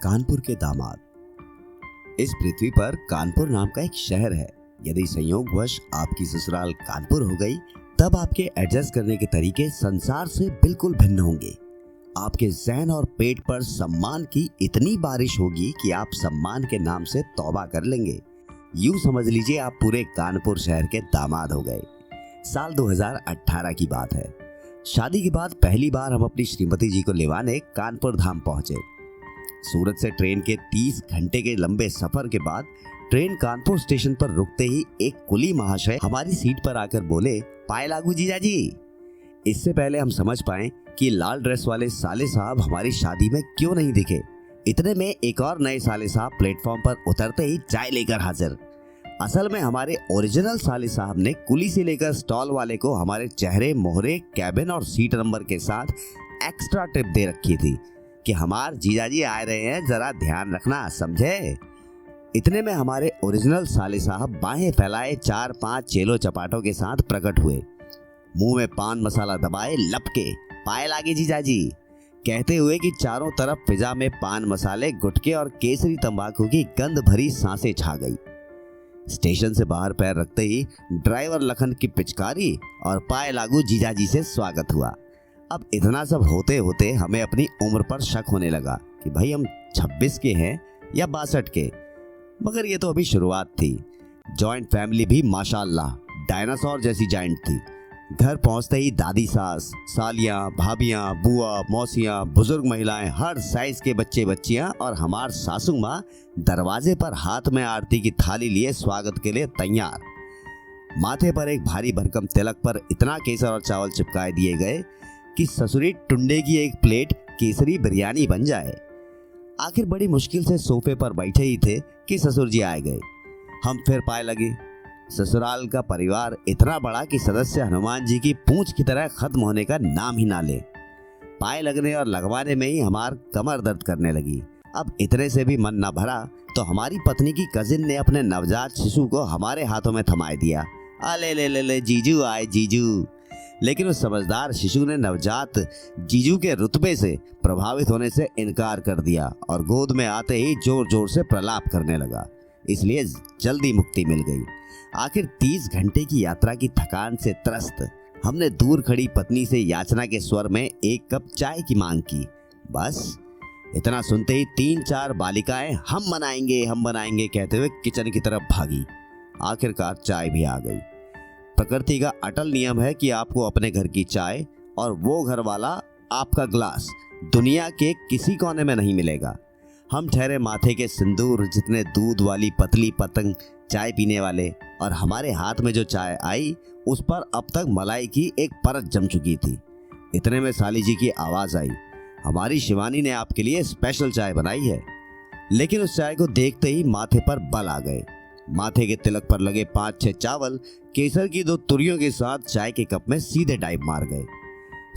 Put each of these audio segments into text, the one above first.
कानपुर के दामाद। इस पृथ्वी पर कानपुर नाम का एक शहर है। यदि संयोगवश आपकी ससुराल कानपुर हो गई, तब आपके एडजस्ट करने के तरीके संसार से बिल्कुल भिन्न होंगे। आपके ज़हन और पेट पर सम्मान की इतनी बारिश होगी कि आप सम्मान के नाम से तौबा कर लेंगे। यूं समझ लीजिए आप पूरे कानपुर शहर के दामाद हो गए। साल 2018 की बात है। शादी के बाद पहली बार हम अपनी श्रीमती जी को लेवाने कानपुर धाम पहुंचे। सूरत से ट्रेन के 30 घंटे के लंबे सफर के बाद ट्रेन कानपुर स्टेशन पर रुकते ही एक कुली महाशय हमारी सीट पर आकर बोले, पाए लागू जीजा जी। इससे पहले हम समझ पाए कि लाल ड्रेस वाले साले साहब हमारी शादी में क्यों नहीं दिखे। इतने में एक और नए साले साहब प्लेटफॉर्म पर उतरते ही चाय लेकर हाजिर। असल में हमारे ओरिजिनल साले साहब ने कुली से लेकर स्टॉल वाले को हमारे चेहरे, मोहरे, कैबिन और सीट नंबर के साथ एक्स्ट्रा टिप दे रखी थी कि हमारे जीजाजी आ रहे हैं, जरा ध्यान रखना, समझे। इतने में हमारे ओरिजिनल साले साहब बाहें फैलाए 4-5 चेलो चपाटों के साथ प्रकट हुए। मुंह में पान मसाला दबाए लपके, पाए लागे जीजाजी कहते हुए कि चारों तरफ फिजा में पान मसाले, गुटके और केसरी तंबाकू की गंध भरी सांसें छा गई। स्टेशन से बाहर पैर रखते ही ड्राइवर लखन की पिचकारी और पाए लागू जीजाजी से स्वागत हुआ। अब इतना सब होते होते हमें अपनी उम्र पर शक होने लगा कि भाई हम 26 के हैं या 62 के। मगर ये तो अभी शुरुआत थी। जॉइंट फैमिली भी माशाअल्लाह डायनासोर जैसी जॉइंट थी। घर पहुंचते ही दादी सास, सालियां, भाभियां, बुआ, मौसियां, बुजुर्ग महिलाएं, हर साइज के बच्चे बच्चियां और हमार सासू माँ दरवाजे पर हाथ में आरती की थाली लिए स्वागत के लिए तैयार। माथे पर एक भारी भरकम तिलक पर इतना केसर और चावल चिपकाए दिए गए कि ससुरी टुंडे की एक प्लेट केसरी बिरयानी बन जाए। आखिर बड़ी मुश्किल से सोफे पर बैठे ही थे कि ससुर जी आ गए। हम फिर पाए लगे। ससुराल का परिवार इतना बड़ा कि सदस्य हनुमान जी की पूंछ की तरह खत्म होने का नाम ही ना ले। पाए लगने और लगवाने में ही हमार कमर दर्द करने लगी। अब इतने से भी मन न भरा तो हमारी पत्नी की कजिन ने अपने नवजात शिशु को हमारे हाथों में थमाए दिया। अले ले ले ले जीजू आए जीजू। लेकिन उस समझदार शिशु ने नवजात जीजू के रुतबे से प्रभावित होने से इनकार कर दिया और गोद में आते ही जोर जोर से प्रलाप करने लगा। इसलिए जल्दी मुक्ति मिल गई। आखिर 30 घंटे की यात्रा की थकान से त्रस्त हमने दूर खड़ी पत्नी से याचना के स्वर में एक कप चाय की मांग की। बस इतना सुनते ही 3-4 बालिकाएं हम बनाएंगे कहते हुए किचन की तरफ भागी। आखिरकार चाय भी आ गई। प्रकृति का अटल नियम है कि आपको अपने घर की चाय और वो घर वाला आपका ग्लास दुनिया के किसी कोने में नहीं मिलेगा। हम ठहरे माथे के सिंदूर जितने दूध वाली पतली पतंग चाय पीने वाले, और हमारे हाथ में जो चाय आई उस पर अब तक मलाई की एक परत जम चुकी थी। इतने में साली जी की आवाज़ आई, हमारी शिवानी ने आपके लिए स्पेशल चाय बनाई है। लेकिन उस चाय को देखते ही माथे पर बल आ गए। माथे के तिलक पर लगे 5-6 चावल केसर की 2 तुरियों के साथ चाय के कप में सीधे डाइव मार गए।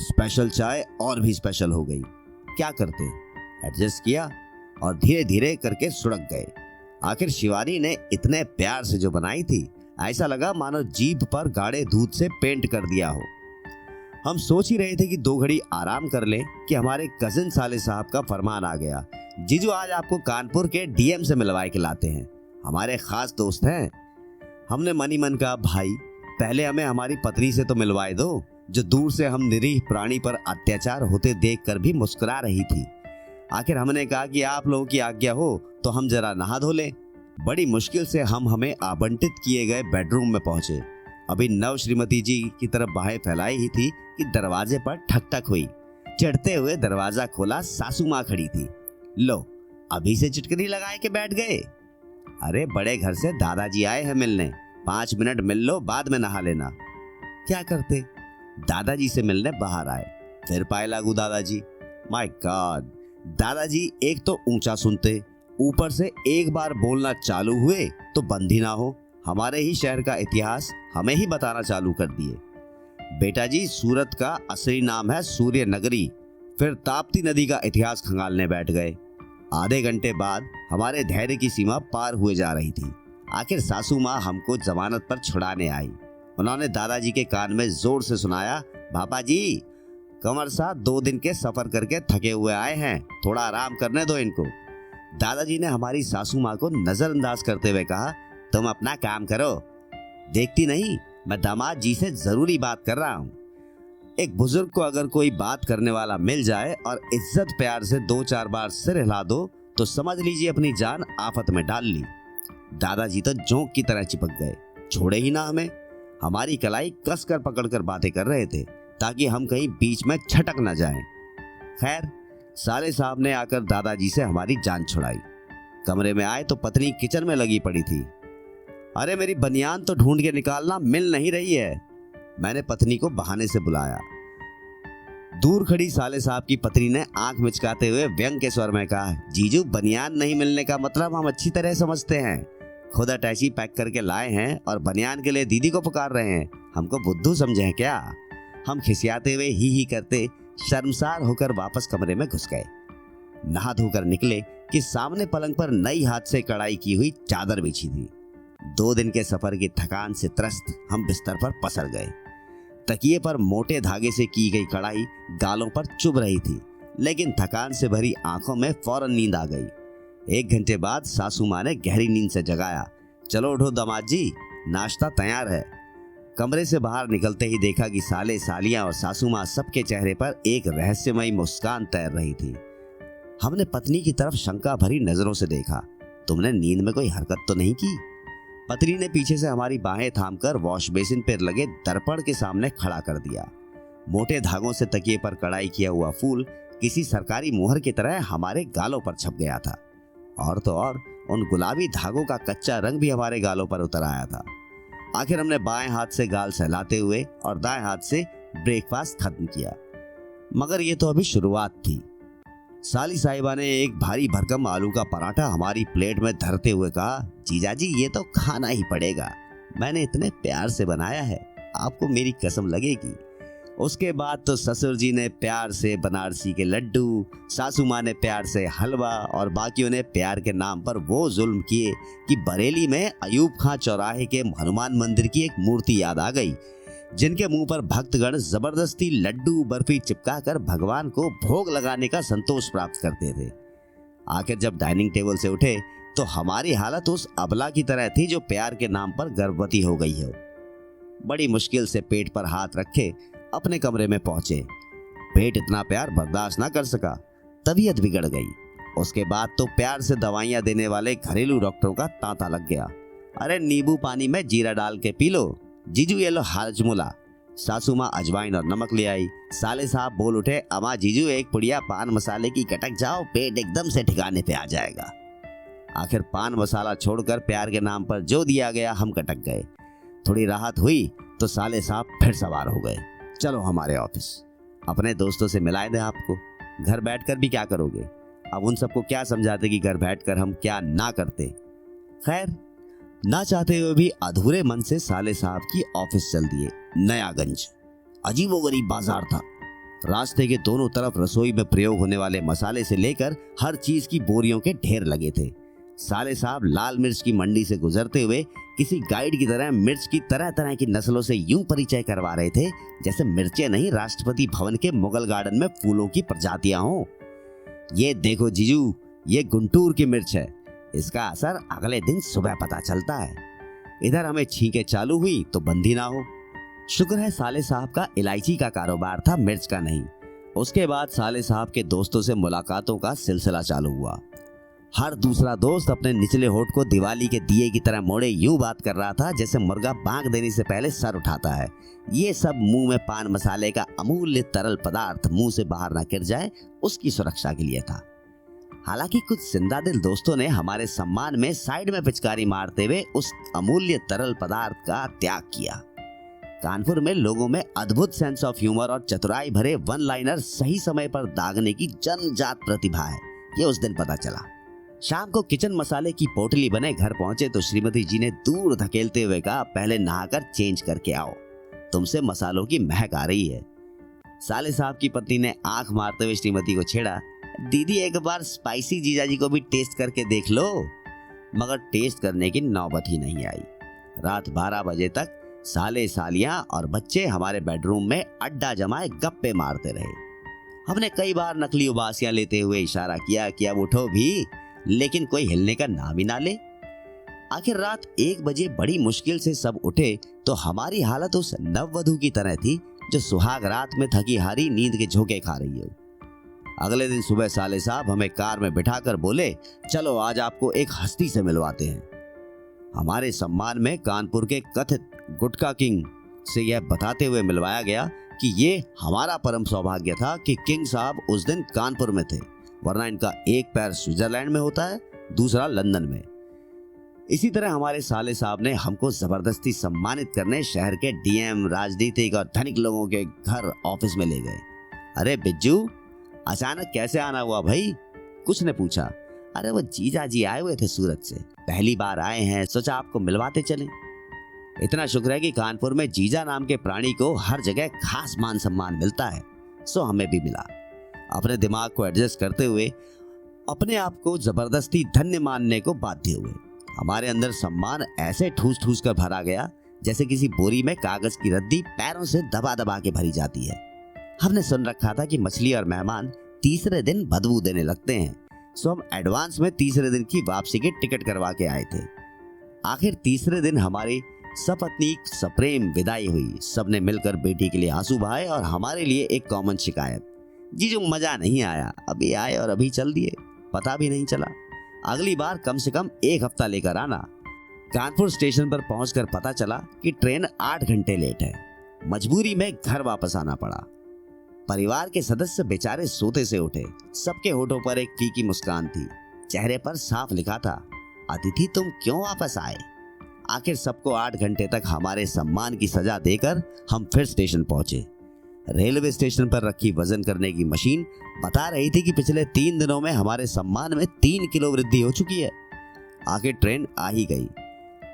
स्पेशल चाय और भी स्पेशल हो गई। क्या करते, एडजस्ट किया और धीरे धीरे करके सुड़क गए। आखिर शिवानी ने इतने प्यार से जो बनाई थी, ऐसा लगा मानो जीभ पर गाढ़े दूध से पेंट कर दिया हो। हम सोच ही रहे थे कि 2 घड़ी आराम कर लें कि हमारे कजिन साले साहब का फरमान आ गया, जीजू आज आपको कानपुर के डीएम से मिलवाए के लाते हैं, हमारे खास दोस्त हैं। हमने मनी मन कहा, भाई पहले हमें हमारी पत्नी से तो मिलवाए दो, जो दूर से हम निरीह प्राणी पर अत्याचार होते देखकर भी मुस्कुरा रही थी। आखिर हमने कहा कि आप लोगों की आज्ञा हो तो हम जरा नहा धो लें। बड़ी मुश्किल से हम हमें आवंटित किए गए बेडरूम में पहुंचे। अभी नव श्रीमती जी की तरफ बाहें फैलाई ही थी कि दरवाजे पर ठक ठक हुई। चढ़ते हुए दरवाजा खोला, सासू माँ खड़ी थी। लो अभी से चिटकनी लगाए के बैठ गए। अरे बड़े घर से दादाजी आए हैं मिलने, 5 मिनट मिल लो, बाद में नहा लेना। क्या करते, दादाजी से मिलने बाहर आए। फिर पाए लागू दादाजी। माय गॉड, दादाजी एक तो ऊंचा सुनते, ऊपर से एक बार बोलना चालू हुए तो बंद ही ना हो। हमारे ही शहर का इतिहास हमें ही बताना चालू कर दिए। बेटा जी, सूरत का असली नाम है सूर्य नगरी। फिर ताप्ती नदी का इतिहास खंगालने बैठ गए। आधे घंटे बाद हमारे धैर्य की सीमा पार हुए जा रही थी। आखिर सासू माँ हमको जमानत पर छुड़ाने आई। उन्होंने दादाजी के कान में जोर से सुनाया, पापा जी कंवर साहब 2 दिन के सफर करके थके हुए आए हैं, थोड़ा आराम करने दो इनको। दादाजी ने हमारी सासू माँ को नजरअंदाज करते हुए कहा, तुम अपना काम करो, देखती नहीं मैं दामाद जी से जरूरी बात कर रहा हूँ। एक बुजुर्ग को अगर कोई बात करने वाला मिल जाए और इज्जत प्यार से 2-4 बार सिर हिला दो तो समझ लीजिए अपनी जान आफत में डाल ली। दादाजी तो जोंक की तरह चिपक गए, छोड़े ही ना हमें। हमारी कलाई कसकर पकड़कर बातें कर रहे थे ताकि हम कहीं बीच में छटक न जाएं। खैर, साले साहब ने आकर दादाजी से हमारी जान छुड़ाई। कमरे में आए तो पत्नी किचन में लगी पड़ी थी। अरे मेरी बनियान तो ढूंढ के निकालना, मिल नहीं रही है। मैंने पत्नी को बहाने से बुलाया। दूर खड़ी साले साहब की पत्नी ने आंख मिचकाते हुए व्यंग के स्वर में कहा, जीजू बनियान नहीं मिलने का मतलब हम अच्छी तरह समझते हैं। खुद अटैची पैक करके लाए हैं और बनियान के लिए दीदी को पुकार रहे हैं। हमको बुद्धू समझे हैं क्या? हम खिसियाते हुए ही करते शर्मसार होकर वापस कमरे में घुस गए। नहा धोकर निकले कि सामने पलंग पर नई हाथ से कढ़ाई की हुई चादर बिछी थी। 2 दिन के सफर की थकान से त्रस्त हम बिस्तर पर पसर गए। तकिए पर मोटे धागे से की गई कढ़ाई गालों पर चुभ रही थी, लेकिन थकान से भरी आंखों में फौरन नींद आ गई। 1 घंटे बाद सासू माँ ने गहरी नींद से जगाया। चलो उठो दामाद जी, नाश्ता तैयार है। कमरे से बाहर निकलते ही देखा कि साले सालियां और सासू माँ सबके चेहरे पर एक रहस्यमयी मुस्कान तैर रही थी। हमने पत्नी की तरफ शंका भरी नजरों से देखा। तुमने नींद में कोई हरकत तो नहीं की? पत्नी ने पीछे से हमारी बाहें थामकर वॉश बेसिन पर लगे दर्पण के सामने खड़ा कर दिया। मोटे धागों से तकिए पर कढ़ाई किया हुआ फूल किसी सरकारी मुहर की तरह हमारे गालों पर छप गया था। और तो और उन गुलाबी धागों का कच्चा रंग भी हमारे गालों पर उतर आया था। आखिर हमने बाएं हाथ से गाल सहलाते हुए और दाएं हाथ से ब्रेकफास्ट खत्म किया। मगर ये तो अभी शुरुआत थी। साली साहिबा ने एक भारी भरकम आलू का पराठा हमारी प्लेट में धरते हुए कहा, जीजाजी ये तो खाना ही पड़ेगा, मैंने इतने प्यार से बनाया है, आपको मेरी कसम लगेगी। उसके बाद तो ससुर जी ने प्यार से बनारसी के लड्डू, सासू माँ ने प्यार से हलवा और बाकियों ने प्यार के नाम पर वो जुल्म किए कि बरेली में अयूब खां चौराहे के हनुमान मंदिर की एक मूर्ति याद आ गई, जिनके मुंह पर भक्तगण जबरदस्ती लड्डू बर्फी चिपकाकर भगवान को भोग लगाने का संतोष प्राप्त करते थे। आखिर जब डाइनिंग टेबल से उठे तो हमारी हालत उस अबला की तरह थी जो प्यार के नाम पर गर्भवती हो गई हो। बड़ी मुश्किल से पेट पर हाथ रखे अपने कमरे में पहुंचे। पेट इतना प्यार बर्दाश्त ना कर सका, तबीयत बिगड़ गई। उसके बाद तो प्यार से दवाइयां देने वाले घरेलू डॉक्टरों का तांता लग गया। अरे नींबू पानी में जीरा डाल के पी लो, जीजू ये लो हाजमुला। सासू माँ अजवाइन और नमक ले आई। साले साहब बोल उठे, अम्मा जीजू एक पुड़िया पान मसाले की कटक जाओ, पेट एकदम से ठिकाने पे आ जाएगा। आखिर पान मसाला छोड़कर प्यार के नाम पर जो दिया गया हम कटक गए। थोड़ी राहत हुई तो साले साहब फिर सवार हो गए, चलो हमारे ऑफिस, अपने दोस्तों से मिलाए दे आपको, घर बैठकर भी क्या करोगे। अब उन सबको क्या समझाते कि घर बैठकर हम क्या ना करते। खैर, ना चाहते हुए भी अधूरे मन से साले साहब की ऑफिस चल दिए। नयागंज अजीबोगरीब बाजार था। रास्ते के दोनों तरफ रसोई में प्रयोग होने वाले मसाले से लेकर हर चीज की बोरियों के ढेर लगे थे। साले साहब लाल मिर्च की मंडी से गुजरते हुए किसी गाइड की तरह मिर्च की तरह तरह की नस्लों से यूं परिचय करवा रहे थे जैसे मिर्चें नहीं राष्ट्रपति भवन के मुगल गार्डन में फूलों की प्रजातियां हों। ये देखो जीजू, ये गुंटूर की मिर्च है, इसका असर अगले दिन सुबह पता चलता है। इधर हमें छींके चालू हुई तो बंदी ना हो। शुक्र है साले साहब का इलायची का कारोबार था, मिर्च का नहीं। उसके बाद साले साहब के दोस्तों से मुलाकातों का सिलसिला चालू हुआ। हर दूसरा दोस्त अपने निचले होठ को दिवाली के दिए की तरह मोड़े यूं बात कर रहा था जैसे मुर्गा बांग देने से पहले सर उठाता है। ये सब मुंह में पान मसाले का अमूल्य तरल पदार्थ मुंह से बाहर ना गिर जाए उसकी सुरक्षा के लिए था। हालांकि कुछ जिंदा दिल दोस्तों ने हमारे सम्मान में साइड में पिचकारी मारते हुए उस अमूल्य तरल पदार्थ का त्याग किया। कानपुर में लोगों में अद्भुत सेंस ऑफ ह्यूमर और चतुराई भरे वन लाइनर सही समय पर दागने की जन्मजात प्रतिभा है, ये उस दिन पता चला। शाम को किचन मसाले की पोटली बने घर पहुंचे तो श्रीमती जी ने दूर धकेलते हुए कहा, पहले नहाकर चेंज करके आओ, तुमसे मसालों की महक आ रही है। साले साहब की पत्नी ने आंख मारते हुए श्रीमती को छेड़ा, दीदी एक बार स्पाइसी जीजाजी को भी टेस्ट करके देख लो। मगर टेस्ट करने की नौबत ही नहीं आई। रात 12 बजे तक साले सालियां और बच्चे हमारे बेडरूम में अड्डा जमाए गप्पे मारते रहे। हमने कई बार नकली उबासियां लेते हुए इशारा किया कि अब उठो भी, लेकिन कोई हिलने का नाम ही ना ले। आखिर रात 1 बजे बड़ी मुश्किल से सब उठे तो हमारी हालत उस नववधू की तरह थी जो सुहाग रात में थकी हारी नींद के झोंके खा रही हो। अगले दिन सुबह साले साहब हमें कार में बिठाकर बोले, चलो आज आपको एक हस्ती से मिलवाते हैं। हमारे सम्मान में कानपुर के कथित गुटखा किंग से यह बताते हुए मिलवाया गया कि ये हमारा परम सौभाग्य था कि किंग साहब उस दिन कानपुर में थे, वरना इनका एक पैर स्विट्जरलैंड में होता है, दूसरा लंदन में। इसी तरह हमारे साले साहब ने हमको जबरदस्ती सम्मानित करने शहर के डीएम, राजनीतिक और धनिक लोगों के घर ऑफिस में ले गए। अरे बिज्जू, अचानक कैसे आना हुआ भाई? कुछ ने पूछा। अरे वो जीजा जी आए हुए थे सूरत से, पहली बार आए हैं, सोचा आपको मिलवाते चले। इतना शुक्र है कि कानपुर में जीजा नाम के प्राणी को हर जगह खास मान सम्मान मिलता है, सो हमें भी मिला। अपने दिमाग को एडजस्ट करते हुए अपने आप को जबरदस्ती धन्य मानने को बाध्य हुए। हमारे अंदर सम्मान ऐसे ठूस ठूस कर भरा गया जैसे किसी बोरी में कागज की रद्दी पैरों से दबा दबा के भरी जाती है। हमने सुन रखा था कि मछली और मेहमान तीसरे दिन बदबू देने लगते हैं, सो हम एडवांस में तीसरे दिन की वापसी की टिकट करवा के आए थे। आखिर तीसरे दिन हमारी सपत्नीक सप्रेम विदाई हुई। सबने मिलकर बेटी के लिए आंसू बहाए और हमारे लिए एक कॉमन शिकायत, जीजू मजा नहीं आया, अभी आए और अभी चल दिए, पता भी नहीं चला। अगली बार कम से कम 1 हफ्ता लेकर आना। कानपुर स्टेशन पर पहुंचकर पता चला कि ट्रेन 8 घंटे लेट है। मजबूरी में घर वापस आना पड़ा। परिवार के सदस्य बेचारे सोते से उठे। सबके होठों पर एक फीकी मुस्कान थी, चेहरे पर साफ लिखा था, अतिथि तुम क्यों वापस आए। आखिर सबको 8 घंटे तक हमारे सम्मान की सजा देकर हम फिर स्टेशन पहुंचे। रेलवे स्टेशन पर रखी वजन करने की मशीन बता रही थी कि पिछले 3 दिनों में हमारे सम्मान में 3 किलो वृद्धि हो चुकी है। आखिर ट्रेन आ ही गई।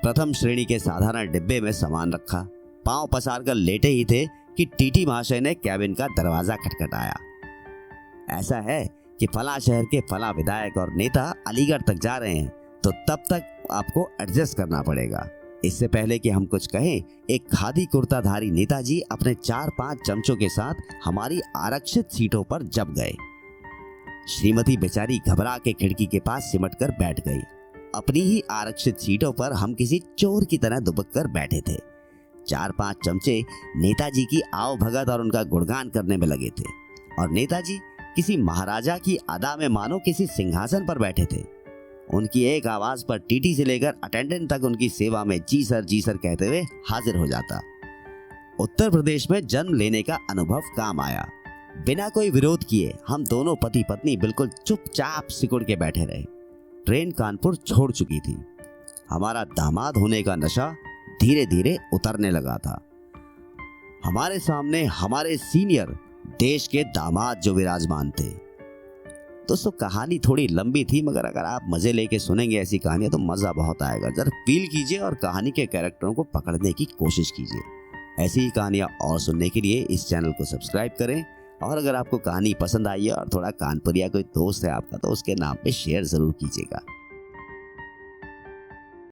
प्रथम श्रेणी के साधारण डिब्बे में सामान रखा। पांव पसार कर लेटे ही थे कि टीटी महाशय ने कैबिन का दरवाजा खटखटाया। ऐसा है कि फला शहर के फला विधायक और नेता अलीगढ़ तक जा रहे हैं, तो तब तक आपको एडजस्ट करना पड़ेगा। इससे पहले कि हम कुछ कहें, एक खादी कुर्ताधारी नेताजी अपने 4-5 चमचों के साथ हमारी आरक्षित सीटों पर जम गए। श्रीमती बेचारी घबरा के खिड़की के पास सिमट कर बैठ गई। अपनी ही आरक्षित सीटों पर हम किसी चोर की तरह दुबक कर बैठे थे। 4-5 चमचे नेताजी की आओ भगत और उनका गुणगान करने में लगे थे, और नेताजी किसी महाराजा की अदा में मानो किसी सिंहासन पर बैठे थे। उनकी एक आवाज पर टीटी से लेकर अटेंडेंट तक उनकी सेवा में जी सर कहते हुए हाजिर हो जाता। उत्तर प्रदेश में जन्म लेने का अनुभव काम आया। बिना कोई विरोध किए हम दोनों पति पत्नी बिल्कुल चुपचाप सिकुड़ के बैठे रहे। ट्रेन कानपुर छोड़ चुकी थी। हमारा दामाद होने का नशा धीरे धीरे उतरने लगा था। हमारे सामने हमारे सीनियर देश के दामाद जो विराजमान थे। दोस्तों, कहानी थोड़ी लंबी थी, मगर अगर आप मजे लेके सुनेंगे ऐसी कहानियां तो मजा बहुत आएगा। जरा फील कीजिए और कहानी के कैरेक्टरों को पकड़ने की कोशिश कीजिए। ऐसी ही कहानियां और सुनने के लिए इस चैनल को सब्सक्राइब करें, और अगर आपको कहानी पसंद आई है और थोड़ा कानपुरिया कोई दोस्त है आपका, तो उसके नाम पे शेयर जरूर कीजिएगा।